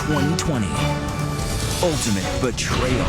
2020. Ultimate betrayal.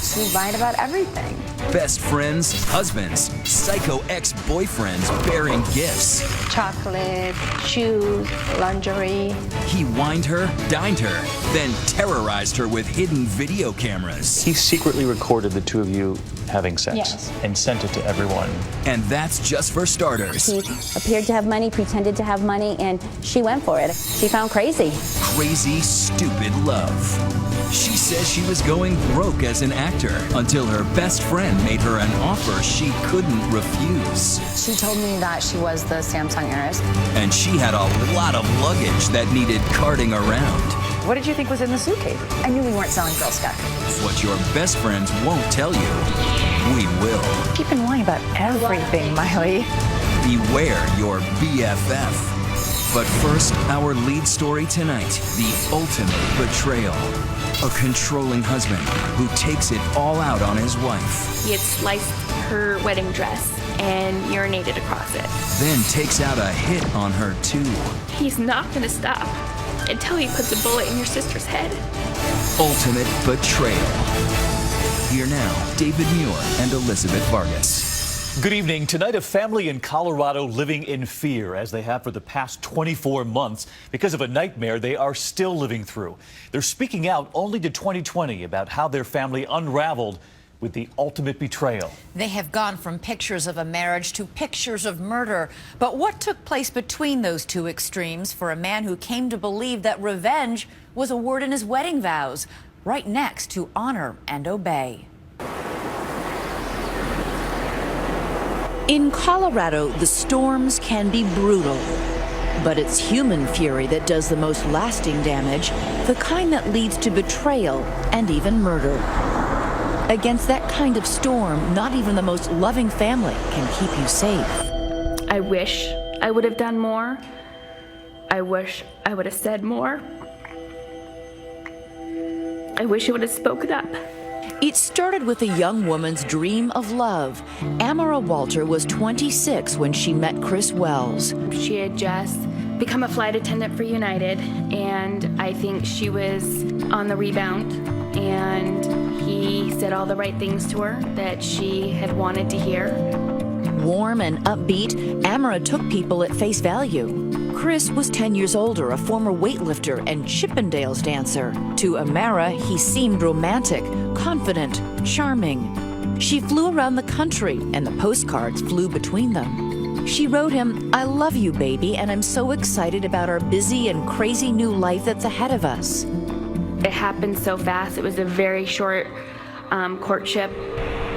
She lied about everything. Best friends, husbands, psycho ex-boyfriends bearing gifts. Chocolate, shoes, lingerie. He wined her, dined her, then terrorized her with hidden video cameras. He secretly recorded the two of you having sex. Yes. And sent it to everyone. And that's just for starters. He appeared to have money, pretended to have money, and she went for it. She found crazy. Crazy, stupid love. She says she was going broke as an actor until her best friend made her an offer she couldn't refuse. She told me that she was the Samsung heiress. And she had a lot of luggage that needed carting around. What did you think was in the suitcase? I knew we weren't selling Girl Scout cookies. What your best friends won't tell you, we will. You've been lying about everything, Miley. Beware your BFF. But first, our lead story tonight, the ultimate betrayal. A controlling husband who takes it all out on his wife. He had sliced her wedding dress and urinated across it. Then takes out a hit on her too. He's not gonna stop until he puts a bullet in your sister's head. Ultimate betrayal. Here now, David Muir and Elizabeth Vargas. Good evening. Tonight, a family in Colorado living in fear, as they have for the past 24 months, because of a nightmare they are still living through. They're speaking out only to 2020 about how their family unraveled with the ultimate betrayal. They have gone from pictures of a marriage to pictures of murder. But what took place between those two extremes for a man who came to believe that revenge was a word in his wedding vows? Right next to Honor and Obey. In Colorado, the storms can be brutal, but it's human fury that does the most lasting damage, the kind that leads to betrayal and even murder. Against that kind of storm, not even the most loving family can keep you safe. I wish I would have done more. I wish I would have said more. I wish I would have spoken up. It started with a young woman's dream of love. Amara Walter was 26 when she met Chris Wells. She had just become a flight attendant for United, and I think she was on the rebound, and he said all the right things to her that she had wanted to hear. Warm and upbeat, Amara took people at face value. Chris was 10 years older, a former weightlifter and Chippendales dancer. To Amara, he seemed romantic, confident, charming. She flew around the country, and the postcards flew between them. She wrote him, "I love you, baby, and I'm so excited about our busy and crazy new life that's ahead of us." It happened so fast. It was a very short courtship.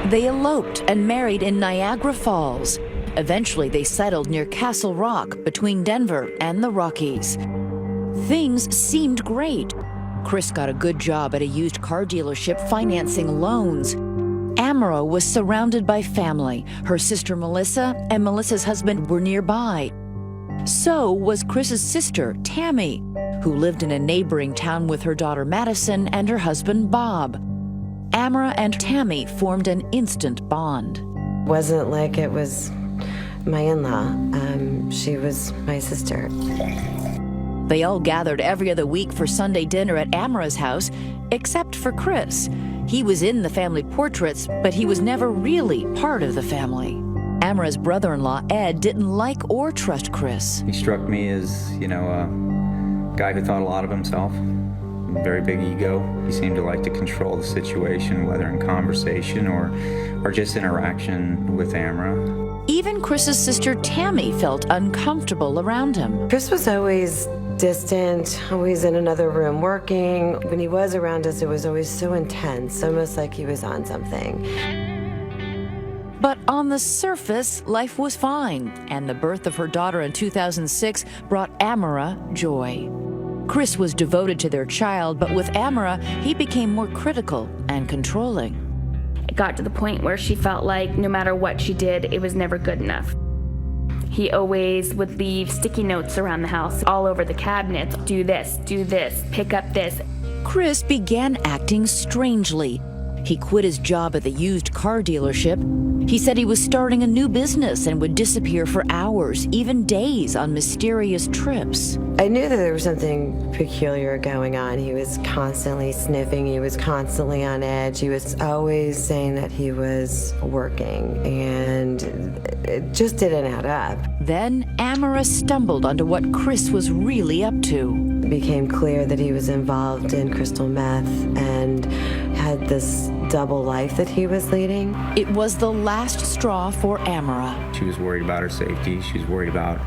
They eloped and married in Niagara Falls. Eventually, they settled near Castle Rock between Denver and the Rockies. Things seemed great. Chris got a good job at a used car dealership financing loans. Amara was surrounded by family. Her sister Melissa and Melissa's husband were nearby. So was Chris's sister, Tammy, who lived in a neighboring town with her daughter Madison and her husband Bob. Amara and Tammy formed an instant bond. Wasn't like it was my in-law. She was my sister. They all gathered every other week for Sunday dinner at Amara's house, except for Chris. He was in the family portraits, but he was never really part of the family. Amara's brother-in-law, Ed, didn't like or trust Chris. He struck me as, a guy who thought a lot of himself. Very big ego. He seemed to like to control the situation, whether in conversation or just interaction with Amara. Even Chris's sister Tammy felt uncomfortable around him. Chris was always distant, always in another room working. When he was around us, it was always so intense, almost like he was on something. But on the surface, life was fine, and the birth of her daughter in 2006 brought Amara joy. Chris was devoted to their child, but with Amara, he became more critical and controlling. It got to the point where she felt like no matter what she did, it was never good enough. He always would leave sticky notes around the house, all over the cabinets. Do this, pick up this. Chris began acting strangely. He quit his job at the used car dealership. He said he was starting a new business and would disappear for hours, even days, on mysterious trips. I knew that there was something peculiar going on. He was constantly sniffing. He was constantly on edge. He was always saying that he was working, and it just didn't add up. Then Amara stumbled onto what Chris was really up to. It became clear that he was involved in crystal meth and had this double life that he was leading. It was the last straw for Amara. She was worried about her safety. She was worried about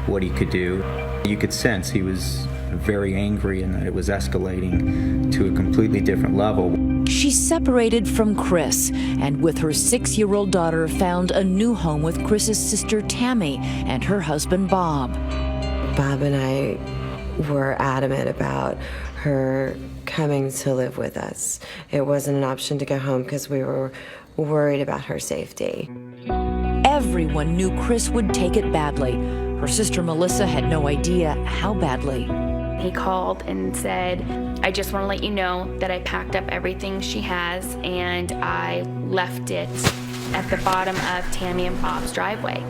what he could do. You could sense he was very angry and that it was escalating to a completely different level. She separated from Chris and with her 6-year-old daughter found a new home with Chris's sister Tammy and her husband Bob. Bob and I were adamant about her coming to live with us. It wasn't an option to go home because we were worried about her safety. Everyone knew Chris would take it badly. Her sister Melissa had no idea how badly. He called and said, I just want to let you know that I packed up everything she has and I left it at the bottom of Tammy and Bob's driveway.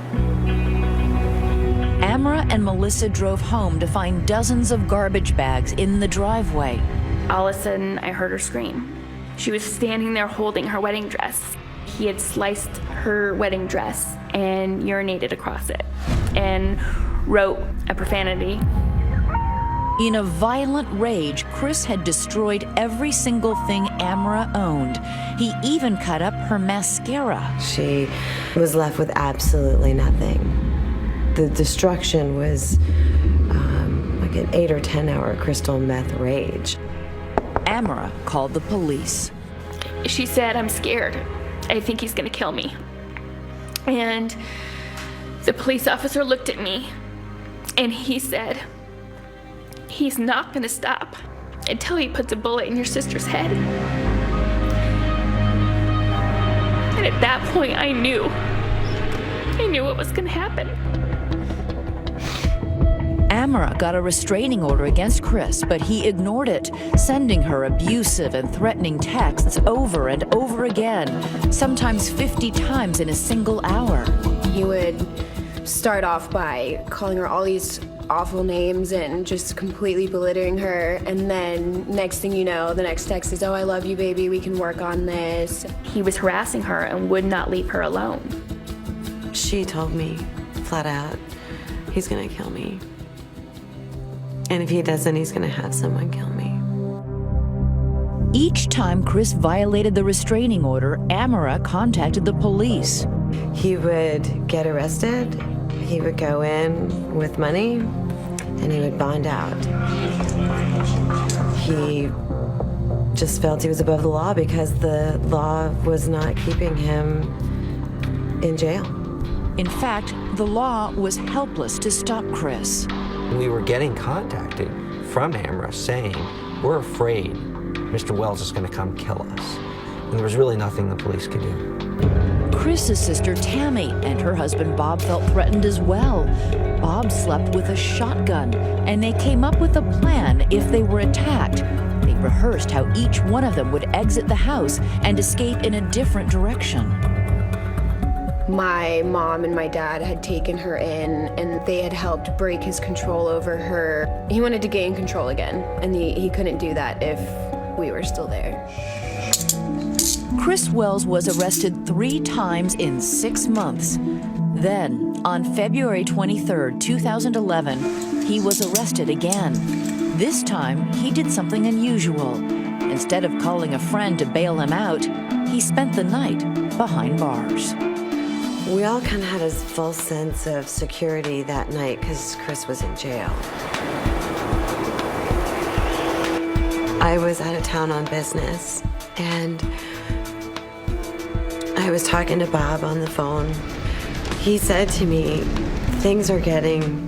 Amara and Melissa drove home to find dozens of garbage bags in the driveway. All of a sudden, I heard her scream. She was standing there holding her wedding dress. He had sliced her wedding dress and urinated across it and wrote a profanity. In a violent rage, Chris had destroyed every single thing Amara owned. He even cut up her mascara. She was left with absolutely nothing. The destruction was like an 8 or 10 hour crystal meth rage. Amara called the police. She said, I'm scared. I think he's gonna kill me. And the police officer looked at me and he said, he's not gonna stop until he puts a bullet in your sister's head. And at that point, I knew what was gonna happen. Amara got a restraining order against Chris, but he ignored it, sending her abusive and threatening texts over and over again, sometimes 50 times in a single hour. He would start off by calling her all these awful names and just completely belittling her, and then next thing you know, the next text is, oh, I love you, baby, we can work on this. He was harassing her and would not leave her alone. She told me flat out, he's gonna kill me. And if he doesn't, he's gonna have someone kill me. Each time Chris violated the restraining order, Amara contacted the police. He would get arrested, he would go in with money, and he would bond out. He just felt he was above the law because the law was not keeping him in jail. In fact, the law was helpless to stop Chris. We were getting contacted from Amara saying, we're afraid Mr. Wells is going to come kill us. And there was really nothing the police could do. Chris's sister Tammy and her husband Bob felt threatened as well. Bob slept with a shotgun, and they came up with a plan if they were attacked. They rehearsed how each one of them would exit the house and escape in a different direction. My mom and my dad had taken her in, and they had helped break his control over her. He wanted to gain control again, and he couldn't do that if we were still there. Chris Wells was arrested 3 times in 6 months. Then, on February 23, 2011, he was arrested again. This time, he did something unusual. Instead of calling a friend to bail him out, he spent the night behind bars. We all kind of had a false sense of security that night because Chris was in jail. I was out of town on business, and I was talking to Bob on the phone. He said to me, things are getting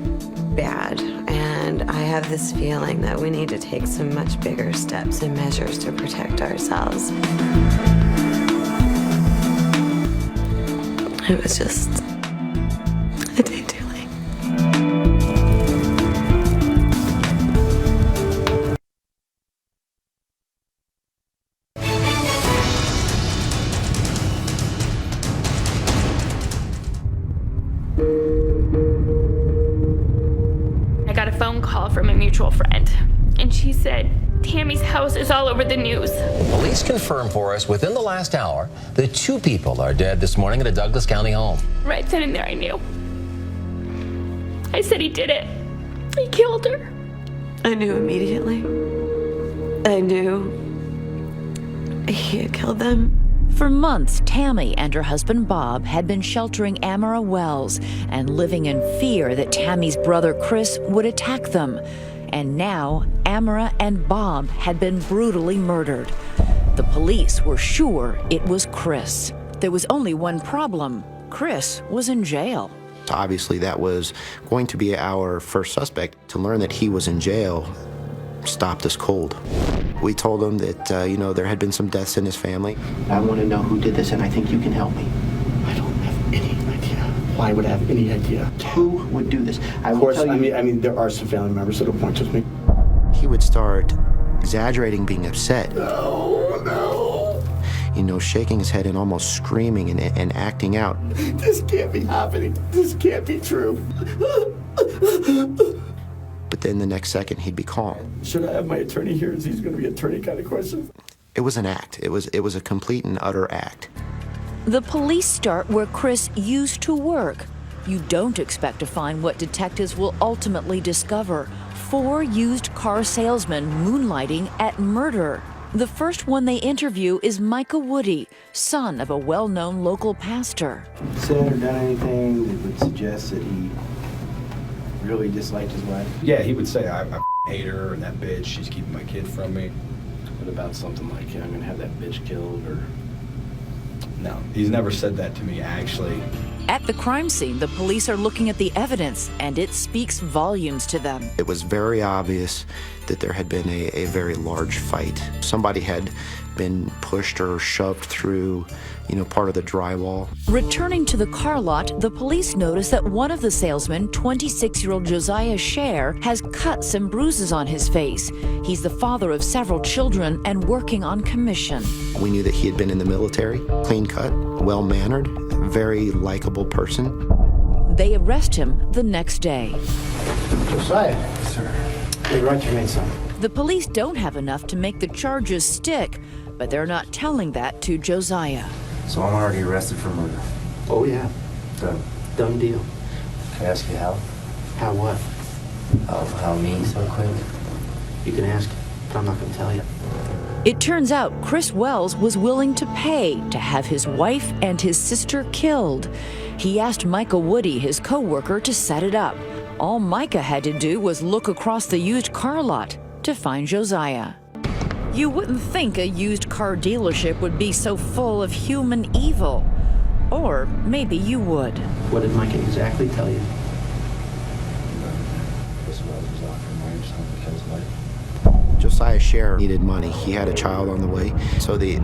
bad, and I have this feeling that we need to take some much bigger steps and measures to protect ourselves. It was just a day too late. I got a phone call from mutual friend, and she said, Tammy's house is all over the news. Police confirmed for us within the last hour that 2 people are dead this morning at a Douglas County home. Right then and there, I knew. I said he did it. He killed her. I knew immediately. I knew he had killed them. For months, Tammy and her husband Bob had been sheltering Amara Wells and living in fear that Tammy's brother Chris would attack them. And now, Amara and Bob had been brutally murdered. The police were sure it was Chris. There was only one problem. Chris was in jail. Obviously, that was going to be our first suspect. To learn that he was in jail stopped us cold. We told him that, there had been some deaths in his family. I want to know who did this, and I think you can help me. I don't have any idea. Why would I have any idea? Who would do this? Of course, I mean, there are some family members that'll point to me. He would start exaggerating being upset. No. Shaking his head and almost screaming and acting out. This can't be happening. This can't be true. But then the next second, he'd be calm. Should I have my attorney here? Is he going to be attorney kind of question? It was an act. It was a complete and utter act. The police start where Chris used to work. You don't expect to find what detectives will ultimately discover. 4 used car salesmen moonlighting at murder. The first one they interview is Micah Woody, son of a well-known local pastor. Said or done anything that would suggest that he really disliked his wife? Yeah, he would say, I hate her and that bitch, she's keeping my kid from me. What about something like, I'm going to have that bitch killed, or... No, he's never said that to me, actually. At the crime scene, the police are looking at the evidence, and it speaks volumes to them. It was very obvious that there had been a very large fight. Somebody had been pushed or shoved through, part of the drywall. Returning to the car lot, the police notice that one of the salesmen, 26-year-old Josiah Scher, has cuts and bruises on his face. He's the father of several children and working on commission. We knew that he had been in the military, clean cut, well-mannered, very likable person. They arrest him the next day. Josiah, sir. Hey, right, you made some. The police don't have enough to make the charges stick, but they're not telling that to Josiah. So I'm already arrested for murder. Oh, yeah. Done deal. Can I ask you how? How what? How me so quick? You can ask, but I'm not going to tell you. It turns out Chris Wells was willing to pay to have his wife and his sister killed. He asked Micah Woody, his co-worker, to set it up. All Micah had to do was look across the used car lot to find Josiah. You wouldn't think a used car dealership would be so full of human evil. Or maybe you would. What did Micah exactly tell you? Josiah Scher needed money. He had a child on the way. So the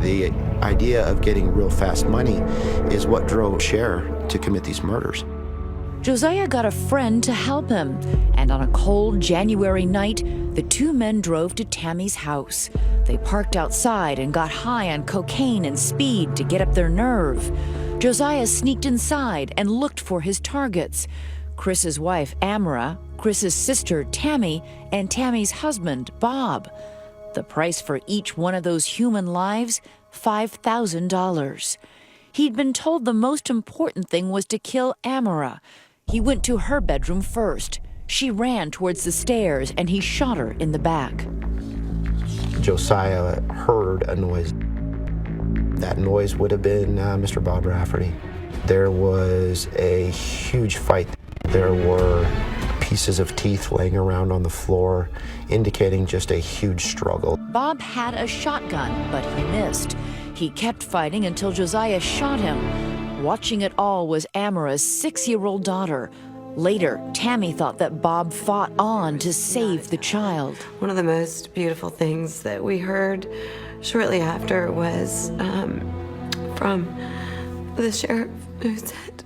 idea of getting real fast money is what drove Scher to commit these murders. Josiah got a friend to help him, and on a cold January night, the 2 men drove to Tammy's house. They parked outside and got high on cocaine and speed to get up their nerve. Josiah sneaked inside and looked for his targets: Chris's wife, Amara, Chris's sister, Tammy, and Tammy's husband, Bob. The price for each one of those human lives, $5,000. He'd been told the most important thing was to kill Amara. He went to her bedroom first. She ran towards the stairs, and he shot her in the back. Josiah heard a noise. That noise would have been Mr. Bob Rafferty. There was a huge fight. There were pieces of teeth laying around on the floor, indicating just a huge struggle. Bob had a shotgun, but he missed. He kept fighting until Josiah shot him. Watching it all was Amara's 6-year-old daughter. Later, Tammy thought that Bob fought on to save the child. One of the most beautiful things that we heard shortly after was from the sheriff, who said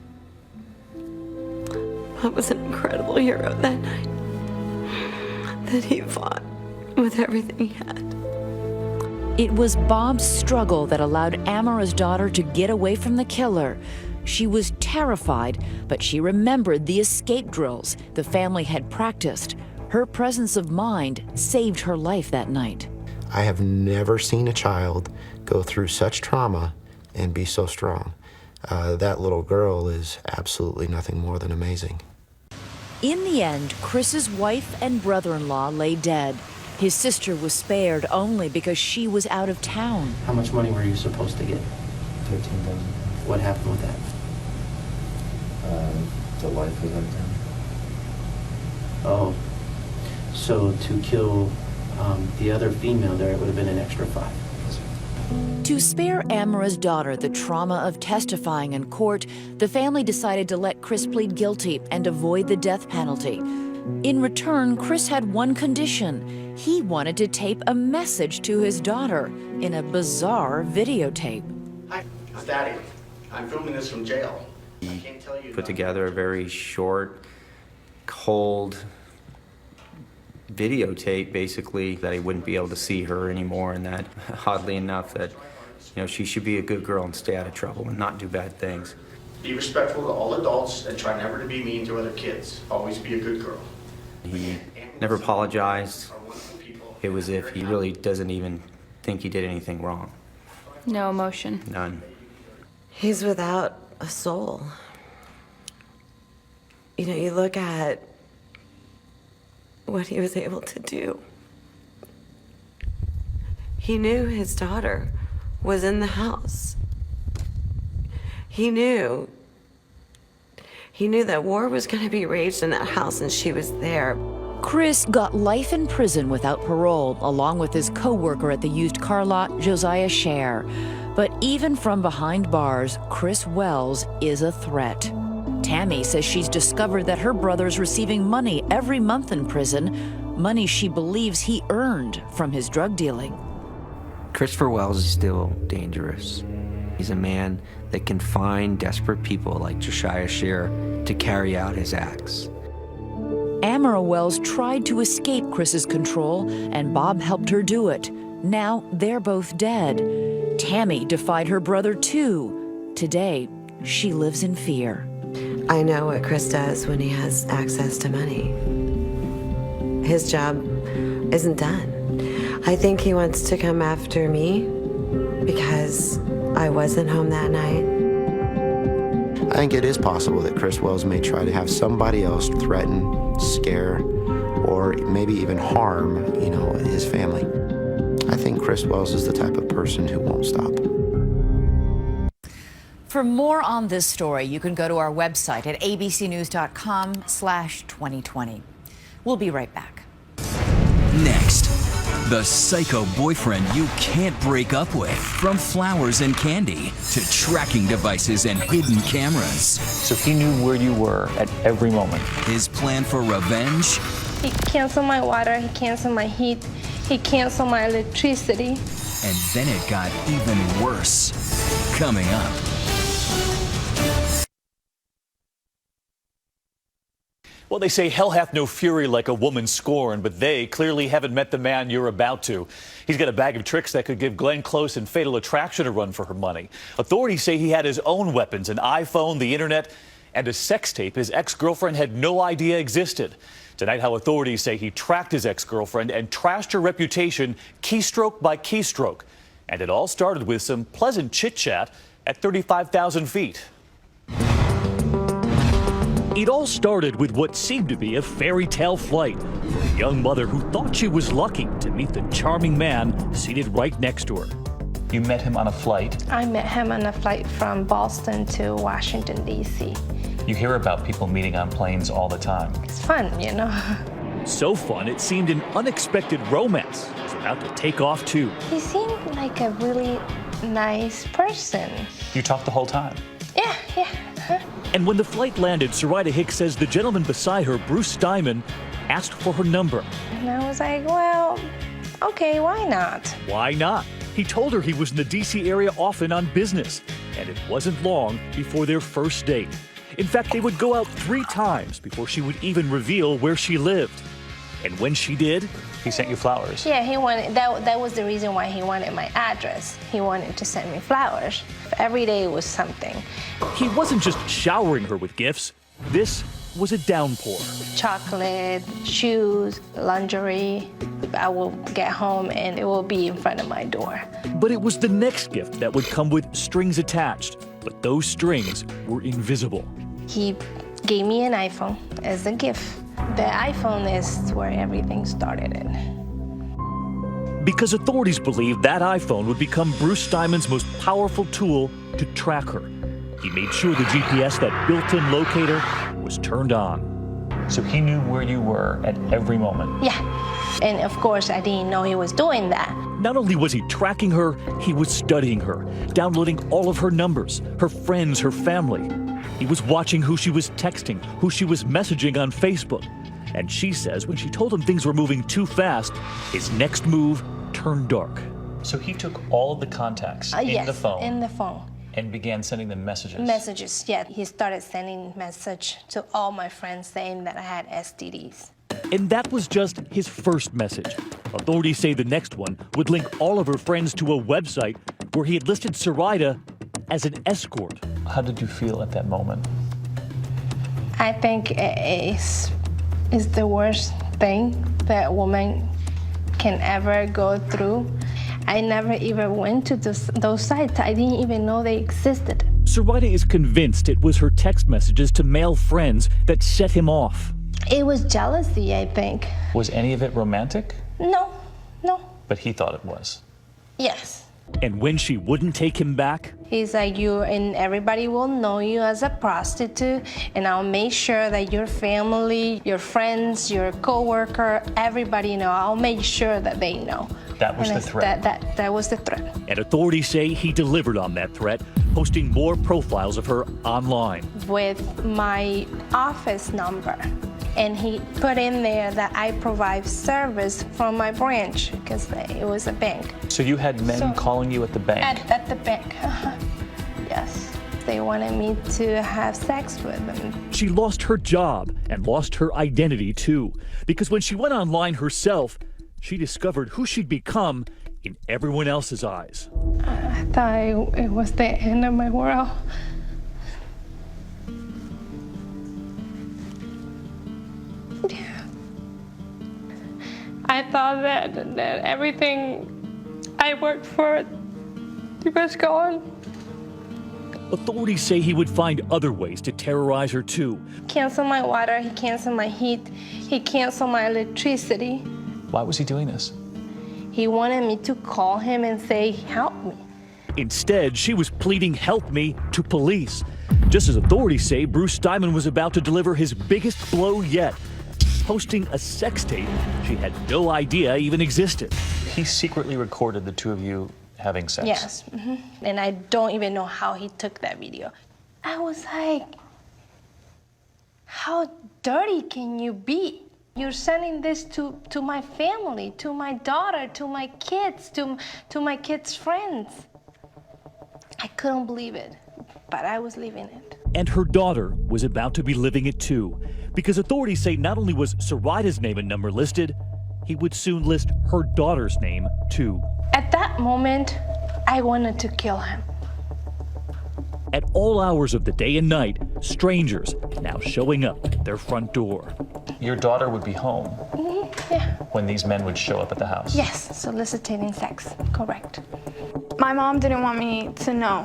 Bob was an incredible hero that night, that he fought with everything he had. It was Bob's struggle that allowed Amara's daughter to get away from the killer. She was terrified, but she remembered the escape drills the family had practiced. Her presence of mind saved her life that night. I have never seen a child go through such trauma and be so strong. That little girl is absolutely nothing more than amazing. In the end, Chris's wife and brother-in-law lay dead. His sister was spared only because she was out of town. How much money were you supposed to get? $13,000. What happened with that? The wife was up there. Oh, so to kill the other female there, it would have been an extra $5. To spare Amara's daughter the trauma of testifying in court, the family decided to let Chris plead guilty and avoid the death penalty. In return, Chris had one condition. He wanted to tape a message to his daughter in a bizarre videotape. Hi, it's Daddy. I'm filming this from jail. I can't tell you. Put together a very short, cold videotape, basically, that he wouldn't be able to see her anymore, and that, oddly enough, that, you know, she should be a good girl and stay out of trouble and not do bad things. Be respectful to all adults and try never to be mean to other kids. Always be a good girl. He never apologized. It was as if he really doesn't even think he did anything wrong. No emotion. None. He's without a soul. You know, you look at what he was able to do. He knew his daughter was in the house. He knew that war was going to be raged in that house, and she was there. Chris got life in prison without parole, along with his co-worker at the used car lot, Josiah Scher. But even from behind bars, Chris Wells is a threat. Tammy says she's discovered that her brother's receiving money every month in prison, money she believes he earned from his drug dealing. Christopher Wells is still dangerous. He's a man that can find desperate people like Josiah Scher to carry out his acts. Amara Wells tried to escape Chris's control, and Bob helped her do it. Now they're both dead. Tammy defied her brother too. Today, she lives in fear. I know what Chris does when he has access to money. His job isn't done. I think he wants to come after me because I wasn't home that night. I think it is possible that Chris Wells may try to have somebody else threaten, scare, or maybe even harm, his family. I think Chris Wells is the type of person who won't stop. For more on this story, you can go to our website at abcnews.com/2020. We'll be right back. Next, the psycho boyfriend you can't break up with. From flowers and candy to tracking devices and hidden cameras. So he knew where you were at every moment. His plan for revenge? He canceled my water, he canceled my heat, he canceled my electricity. And then it got even worse. Coming up. Well, they say hell hath no fury like a woman scorned, but they clearly haven't met the man you're about to. He's got a bag of tricks that could give Glenn Close and Fatal Attraction a run for her money. Authorities say he had his own weapons, an iPhone, the internet, and a sex tape his ex-girlfriend had no idea existed. Tonight, how authorities say he tracked his ex-girlfriend and trashed her reputation keystroke by keystroke. And it all started with some pleasant chit-chat at 35,000 feet. It all started with what seemed to be a fairy tale flight for a young mother who thought she was lucky to meet the charming man seated right next to her. You met him on a flight? I met him on a flight from Boston to Washington, D.C. You hear about people meeting on planes all the time. It's fun, So fun, it seemed an unexpected romance was about to take off, too. He seemed like a really nice person. You talked the whole time? Yeah. And when the flight landed, Soraida Hicks says the gentleman beside her, Bruce Steinman, asked for her number. And I was like, well, okay, why not? Why not? He told her he was in the D.C. area often on business, and it wasn't long before their first date. In fact, they would go out 3 times before she would even reveal where she lived. And when she did, he sent you flowers. Yeah, he wanted, that was the reason why he wanted my address. He wanted to send me flowers. Every day was something. He wasn't just showering her with gifts. This was a downpour. Chocolate, shoes, lingerie. I will get home and it will be in front of my door. But it was the next gift that would come with strings attached. But those strings were invisible. He gave me an iPhone as a gift. The iPhone is where everything started in. Because authorities believed that iPhone would become Bruce Steinman's most powerful tool to track her. He made sure the GPS, that built-in locator, was turned on. So he knew where you were at every moment? Yeah. And of course, I didn't know he was doing that. Not only was he tracking her, he was studying her, downloading all of her numbers, her friends, her family. He was watching who she was texting, who she was messaging on Facebook. And she says when she told him things were moving too fast, his next move turned dark. So he took all of the contacts Yes, the phone in the phone. and began sending them messages? Messages, yeah. He started sending message to all my friends saying that I had STDs. And that was just his first message. Authorities say the next one would link all of her friends to a website where he had listed Soraida as an escort. How did you feel at that moment? I think it's the worst thing that a woman can ever go through. I never even went to those sites. I didn't even know they existed. Soraida is convinced it was her text messages to male friends that set him off. It was jealousy, I think. Was any of it romantic? No. But he thought it was. Yes. And when she wouldn't take him back, He's like, and everybody will know you as a prostitute, and I'll make sure that your family, your friends, your coworker, everybody know. I'll make sure that they know. That was the threat. That was the threat. and authorities say he delivered on that threat, posting more profiles of her online. With my office number. And he put in there that I provide service from my branch because it was a bank. So you had men calling you at the bank? At the bank, yes. They wanted me to have sex with them. She lost her job and lost her identity too, because when she went online herself, she discovered who she'd become in everyone else's eyes. I thought it was the end of my world. I thought that everything I worked for was gone. Authorities say he would find other ways to terrorize her too. Cancel my water, he canceled my heat, he canceled my electricity. Why was he doing this? He wanted me to call him and say, help me. Instead, she was pleading help me to police. Just as authorities say, Bruce Steinman was about to deliver his biggest blow yet, posting a sex tape she had no idea even existed. He secretly recorded the two of you having sex? Yes, and I don't even know how he took that video. I was like, how dirty can you be? You're sending this to my family, to my daughter, to my kids, to my kids' friends. I couldn't believe it, but I was living it. And her daughter was about to be living it too, because authorities say not only was Soraida's name and number listed, he would soon list her daughter's name too. At that moment, I wanted to kill him. At all hours of the day and night, strangers now showing up at their front door. Your daughter would be home Yeah. when these men would show up at the house? Yes, soliciting sex, correct. My mom didn't want me to know.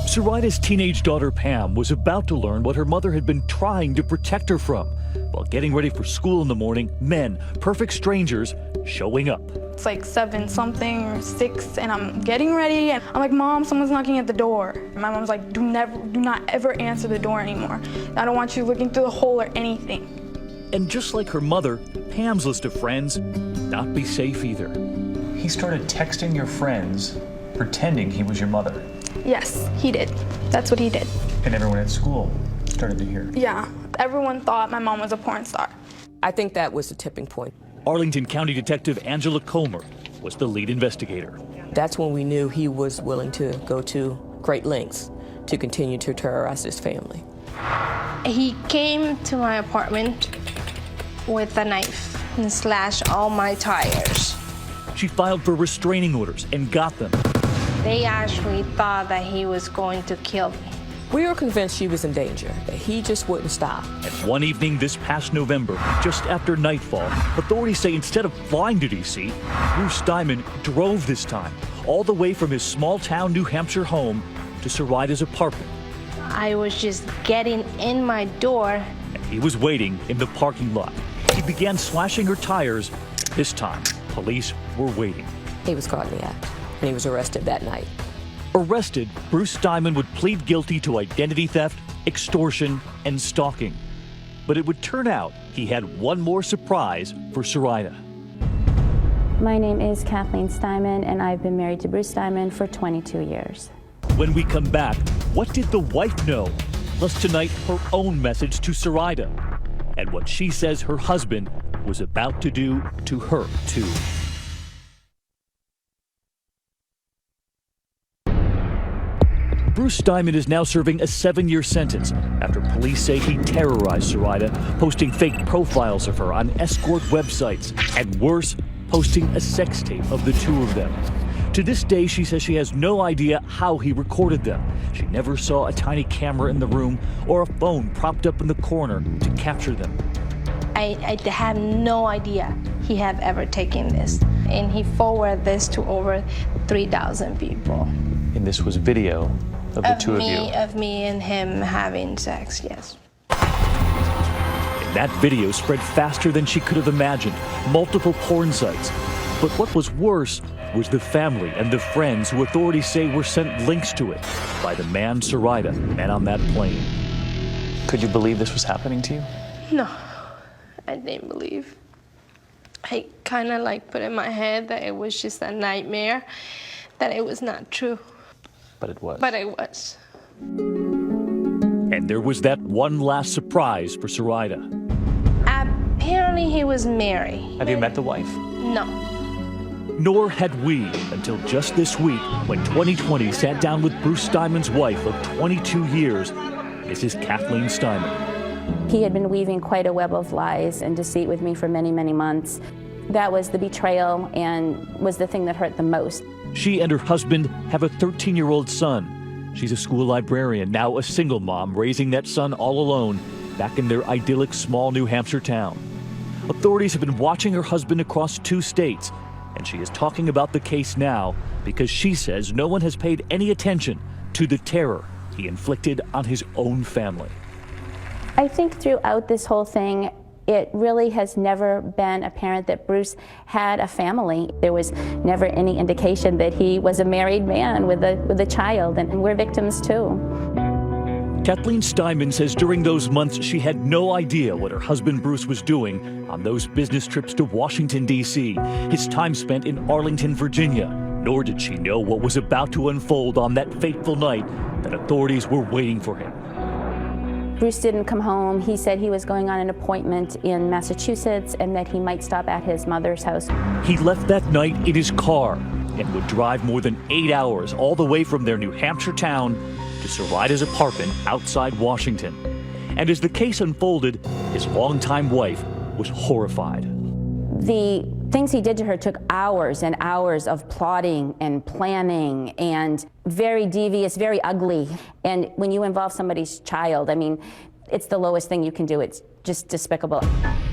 Soraida's teenage daughter Pam was about to learn what her mother had been trying to protect her from. While getting ready for school in the morning, men, perfect strangers, showing up. It's like 7-something or 6, and I'm getting ready, and I'm like, Mom, someone's knocking at the door. My mom's like, do not ever answer the door anymore. I don't want you looking through the hole or anything. And just like her mother, Pam's list of friends would not be safe either. He started texting your friends, pretending he was your mother. Yes, he did. That's what he did. And everyone at school started to hear. Yeah, everyone thought my mom was a porn star. I think that was the tipping point. Arlington County Detective Angela Comer was the lead investigator. That's when we knew he was willing to go to great lengths to continue to terrorize his family. He came to my apartment with a knife and slashed all my tires. She filed for restraining orders and got them. They actually thought that he was going to kill me. We were convinced she was in danger, that he just wouldn't stop. And one evening this past November, just after nightfall, authorities say instead of flying to D.C., Bruce Diamond drove this time, all the way from his small-town New Hampshire home to Soraida's apartment. I was just getting in my door. And he was waiting in the parking lot. He began slashing her tires. This time, police were waiting. He was caught in the act, and he was arrested that night. Arrested, Bruce Diamond would plead guilty to identity theft, extortion, and stalking. But it would turn out he had one more surprise for Soraida. My name is Kathleen Steinman, and I've been married to Bruce Diamond for 22 years. When we come back, what did the wife know? Plus tonight, her own message to Soraida, and what she says her husband was about to do to her, too. Bruce Diamond is now serving a 7-year sentence after police say he terrorized Soraida, posting fake profiles of her on escort websites, and worse, posting a sex tape of the two of them. To this day, she says she has no idea how he recorded them. She never saw a tiny camera in the room or a phone propped up in the corner to capture them. I have no idea he had ever taken this. And he forwarded this to over 3,000 people. And this was video of the two of you? Of me and him having sex, yes. And that video spread faster than she could have imagined. Multiple porn sites. But what was worse was the family and the friends who authorities say were sent links to it by the man Soraida met on that plane. Could you believe this was happening to you? No, I didn't believe. I kind of like put in my head that it was just a nightmare, that it was not true. But it was. But it was. And there was that one last surprise for Soraida. Apparently he was married. Have you met the wife? No. Nor had we until just this week when 2020 sat down with Bruce Diamond's wife of 22 years, Mrs. Kathleen Steinman. He had been weaving quite a web of lies and deceit with me for many, many months. That was the betrayal and was the thing that hurt the most. She and her husband have a 13-year-old son. She's a school librarian, now a single mom, raising that son all alone back in their idyllic small New Hampshire town. Authorities have been watching her husband across 2 states, and she is talking about the case now because she says no one has paid any attention to the terror he inflicted on his own family. I think throughout this whole thing, it really has never been apparent that Bruce had a family. There was never any indication that he was a married man with a child, and we're victims too. Kathleen Steinman says during those months she had no idea what her husband Bruce was doing on those business trips to Washington, D.C., his time spent in Arlington, Virginia, nor did she know what was about to unfold on that fateful night that authorities were waiting for him. Bruce didn't come home. He said he was going on an appointment in Massachusetts and that he might stop at his mother's house. He left that night in his car and would drive more than 8 hours all the way from their New Hampshire town to Soraida's apartment outside Washington. And as the case unfolded, his longtime wife was horrified. The things he did to her took hours and hours of plotting and planning, and very devious, very ugly. And when you involve somebody's child, I mean, it's the lowest thing you can do. It's just despicable.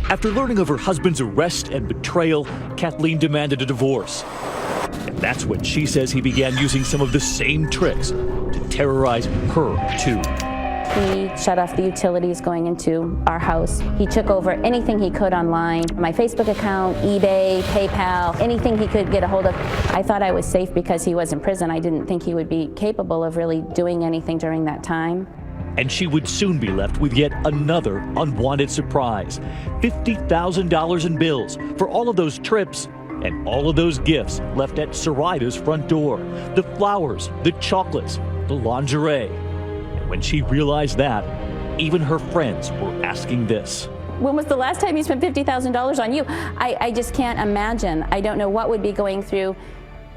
After learning of her husband's arrest and betrayal, Kathleen demanded a divorce. And that's when she says he began using some of the same tricks to terrorize her, too. He shut off the utilities going into our house. He took over anything he could online, my Facebook account, eBay, PayPal, anything he could get a hold of. I thought I was safe because he was in prison. I didn't think he would be capable of really doing anything during that time. And she would soon be left with yet another unwanted surprise. $50,000 in bills for all of those trips and all of those gifts left at Soraida's front door. The flowers, the chocolates, the lingerie. When she realized that, even her friends were asking this. When was the last time you spent $50,000 on you? I just can't imagine. I don't know what would be going through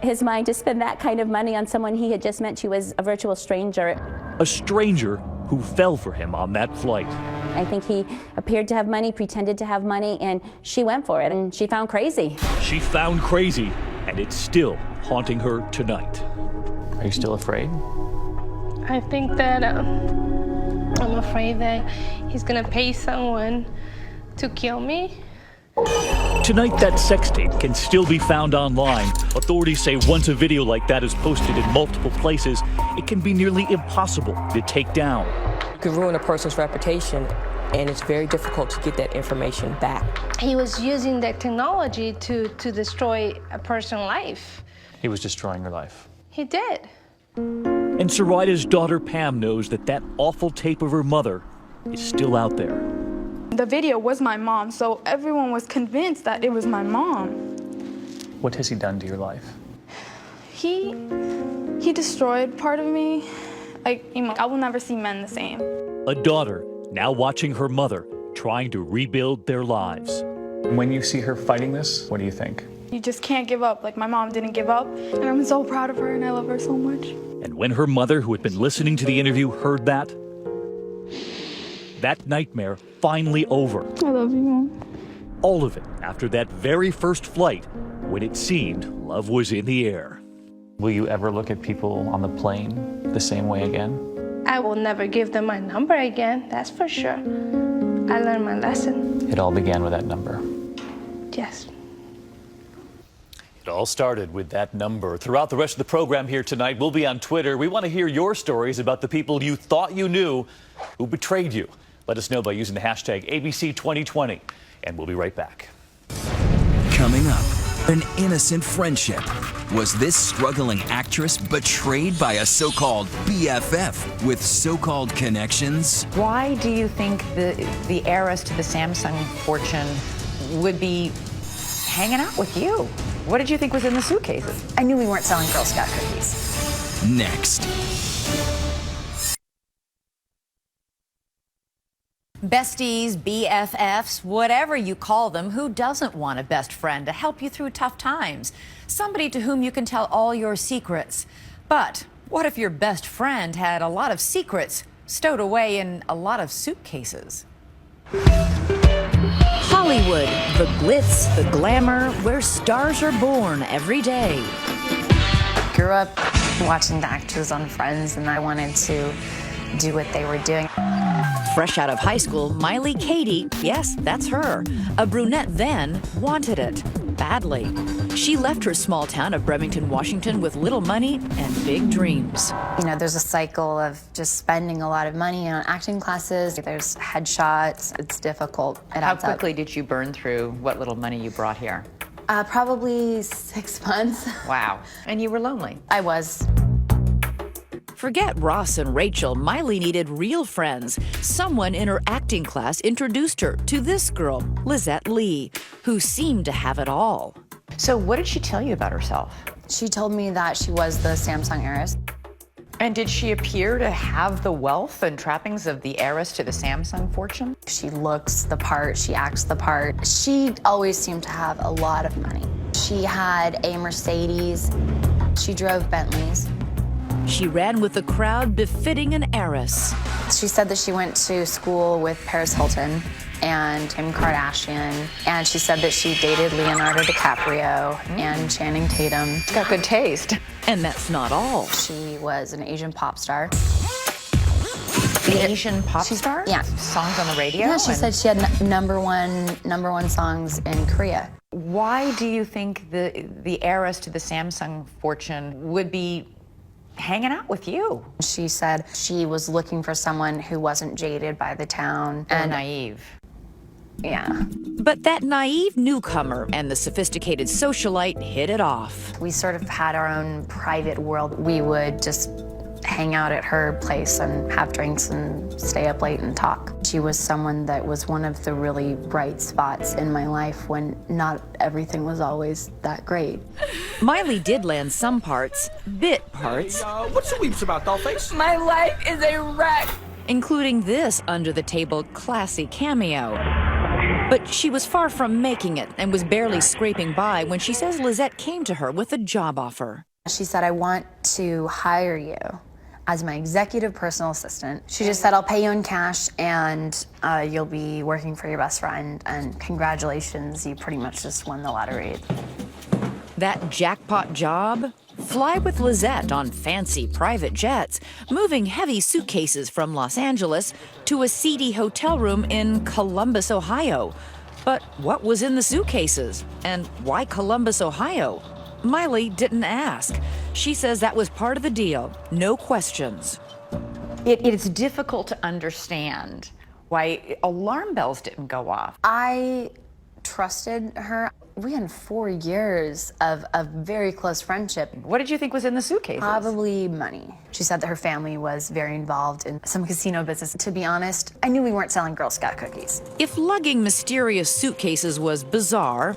his mind to spend that kind of money on someone he had just met. She was a virtual stranger. A stranger who fell for him on that flight. I think he appeared to have money, pretended to have money, and she went for it, and she found crazy. She found crazy, and it's still haunting her tonight. Are you still afraid? I think that I'm afraid that he's gonna pay someone to kill me. Tonight, that sex tape can still be found online. Authorities say once a video like that is posted in multiple places, it can be nearly impossible to take down. It could ruin a person's reputation, and it's very difficult to get that information back. He was using that technology to destroy a person's life. He was destroying her life. He did. And Soraida's daughter Pam knows that awful tape of her mother is still out there. The video was my mom, so everyone was convinced that it was my mom. What has he done to your life? He destroyed part of me. Like, I will never see men the same. A daughter now watching her mother trying to rebuild their lives. When you see her fighting this, what do you think? You just can't give up. Like, my mom didn't give up, and I'm so proud of her, and I love her so much. And when her mother, who had been listening to the interview, heard that nightmare finally over. I love you, Mom. All of it after that very first flight when it seemed love was in the air. Will you ever look at people on the plane the same way again? I will never give them my number again, that's for sure. I learned my lesson. It all began with that number. Yes. It all started with that number. Throughout the rest of the program here tonight, we'll be on Twitter. We want to hear your stories about the people you thought you knew who betrayed you. Let us know by using the hashtag ABC2020, and we'll be right back. Coming up, an innocent friendship. Was this struggling actress betrayed by a so-called BFF with so-called connections? Why do you think the heiress to the Samsung fortune would be hanging out with you? What did you think was in the suitcases? I knew we weren't selling Girl Scout cookies. Next. Besties, BFFs, whatever you call them, who doesn't want a best friend to help you through tough times? Somebody to whom you can tell all your secrets. But what if your best friend had a lot of secrets stowed away in a lot of suitcases? Hollywood, the glitz, the glamour, where stars are born every day. Grew up watching the actors on Friends, and I wanted to do what they were doing. Fresh out of high school, Miley Katie, yes, that's her, a brunette then, wanted it badly. She left her small town of Bremerton, Washington with little money and big dreams. You know, there's a cycle of just spending a lot of money on acting classes. There's headshots. It's difficult. How quickly did you burn through what little money you brought here? Probably 6 months. Wow. And you were lonely? I was. Forget Ross and Rachel, Miley needed real friends. Someone in her acting class introduced her to this girl, Lizette Lee, who seemed to have it all. So what did she tell you about herself? She told me that she was the Samsung heiress. And did she appear to have the wealth and trappings of the heiress to the Samsung fortune? She looks the part, she acts the part. She always seemed to have a lot of money. She had a Mercedes. She drove Bentleys. She ran with the crowd befitting an heiress. She said that she went to school with Paris Hilton and Kim Kardashian, and she said that she dated Leonardo DiCaprio and Channing Tatum. She's got good taste. And that's not all. She was an Asian pop star. The Asian pop star? Yeah. Songs on the radio? Yeah, she said she had number one songs in Korea. Why do you think the heiress to the Samsung fortune would be hanging out with you? She said she was looking for someone who wasn't jaded by the town. And naive. Yeah. But that naive newcomer and the sophisticated socialite hit it off. We sort of had our own private world. We would just hang out at her place and have drinks and stay up late and talk. She was someone that was one of the really bright spots in my life when not everything was always that great. Miley did land some parts, bit parts. Hey, what's the weeps about, dollface? My life is a wreck. Including this under-the-table classy cameo. But she was far from making it and was barely scraping by when she says Lizette came to her with a job offer. She said, I want to hire you as my executive personal assistant. She just said, I'll pay you in cash and you'll be working for your best friend, and congratulations, you pretty much just won the lottery. That jackpot job? fly with Lizette on fancy private jets, moving heavy suitcases from Los Angeles to a seedy hotel room in Columbus, Ohio. But what was in the suitcases? And why Columbus, Ohio? Miley didn't ask. She says that was part of the deal. No questions. It's difficult to understand why alarm bells didn't go off. I trusted her. We had 4 years of a very close friendship. What did you think was in the suitcases? Probably money. She said that her family was very involved in some casino business. To be honest, I knew we weren't selling Girl Scout cookies. If lugging mysterious suitcases was bizarre,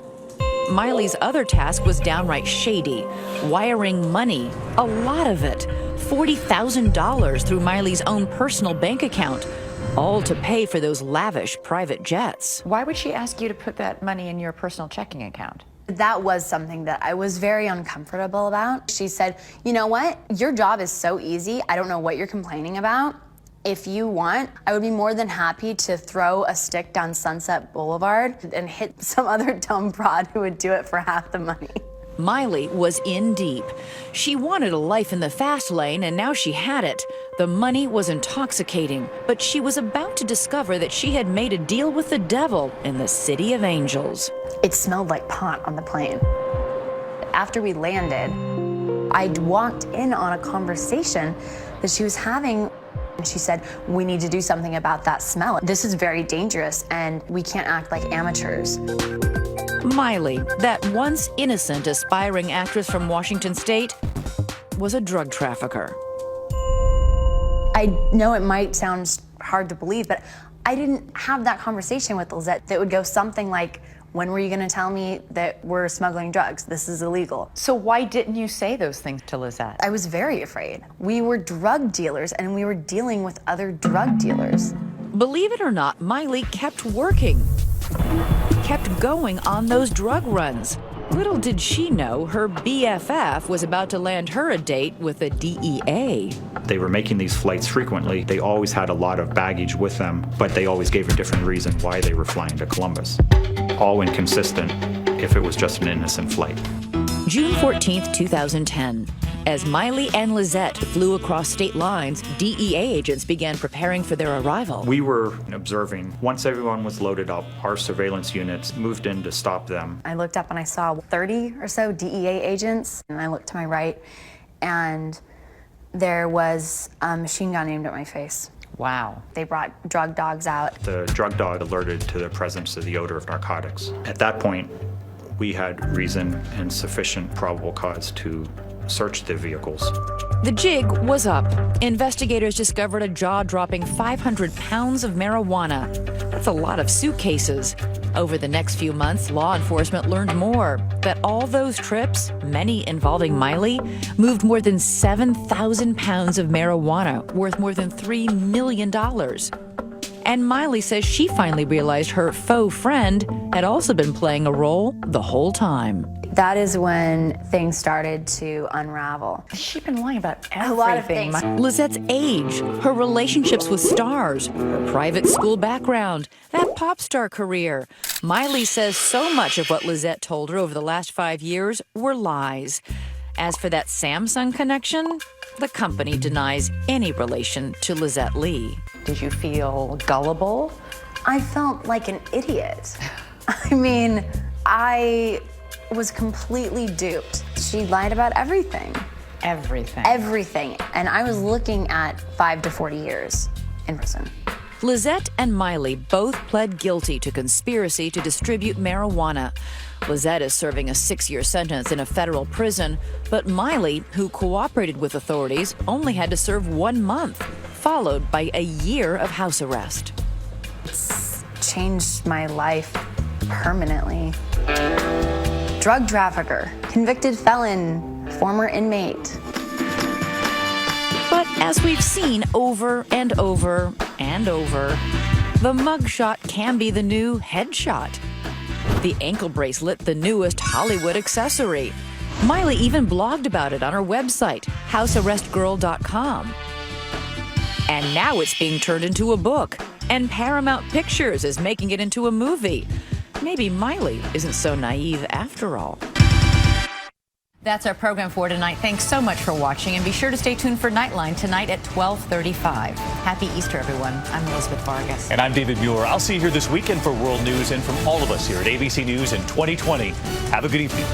Miley's other task was downright shady. Wiring money, a lot of it, $40,000 through Miley's own personal bank account, all to pay for those lavish private jets. Why would she ask you to put that money in your personal checking account? That was something that I was very uncomfortable about. She said, you know what? Your job is so easy. I don't know what you're complaining about. If you want, I would be more than happy to throw a stick down Sunset Boulevard and hit some other dumb broad who would do it for half the money. Miley was in deep. She wanted a life in the fast lane, and now she had it. The money was intoxicating, but she was about to discover that she had made a deal with the devil in the City of Angels. It smelled like pot on the plane. After we landed, I walked in on a conversation that she was having. She said, we need to do something about that smell. This is very dangerous, and we can't act like amateurs. Miley, that once innocent aspiring actress from Washington State, was a drug trafficker. I know it might sound hard to believe, but I didn't have that conversation with Lizette that would go something like, when were you going to tell me that we're smuggling drugs? This is illegal. So why didn't you say those things to Lizette? I was very afraid. We were drug dealers, and we were dealing with other drug dealers. Believe it or not, Miley kept working, kept going on those drug runs. Little did she know her BFF was about to land her a date with the DEA. They were making these flights frequently. They always had a lot of baggage with them, but they always gave a different reason why they were flying to Columbus. All inconsistent if it was just an innocent flight. June 14th, 2010. As Miley and Lizette flew across state lines, DEA agents began preparing for their arrival. We were observing. Once everyone was loaded up, our surveillance units moved in to stop them. I looked up and I saw 30 or so DEA agents, and I looked to my right, and there was a machine gun aimed at my face. Wow. They brought drug dogs out. The drug dog alerted to the presence of the odor of narcotics. At that point, we had reason and sufficient probable cause to search the vehicles. The jig was up. Investigators discovered a jaw-dropping 500 pounds of marijuana. That's a lot of suitcases. Over the next few months, law enforcement learned more, that all those trips, many involving Miley, moved more than 7,000 pounds of marijuana, worth more than $3 million. And Miley says she finally realized her faux friend had also been playing a role the whole time. That is when things started to unravel. She's been lying about everything. A lot of things. Lizette's age, her relationships with stars, her private school background, that pop star career. Miley says so much of what Lizette told her over the last 5 years were lies. As for that Samsung connection, the company denies any relation to Lizette Lee. Did you feel gullible? I felt like an idiot. I mean, I was completely duped. She lied about everything. Everything. Everything. And I was looking at 5 to 40 years in prison. Lizette and Miley both pled guilty to conspiracy to distribute marijuana. Lizette is serving a 6-year sentence in a federal prison, but Miley, who cooperated with authorities, only had to serve 1 month, followed by a year of house arrest. It's changed my life permanently. Drug trafficker, convicted felon, former inmate. But as we've seen over and over and over, the mugshot can be the new headshot. The ankle bracelet, the newest Hollywood accessory. Miley even blogged about it on her website, housearrestgirl.com. And now it's being turned into a book, and Paramount Pictures is making it into a movie. Maybe Miley isn't so naive after all. That's our program for tonight. Thanks so much for watching, and be sure to stay tuned for Nightline tonight at 12:35. Happy Easter, everyone. I'm Elizabeth Vargas. And I'm David Muir. I'll see you here this weekend for World News, and from all of us here at ABC News in 2020, have a good evening.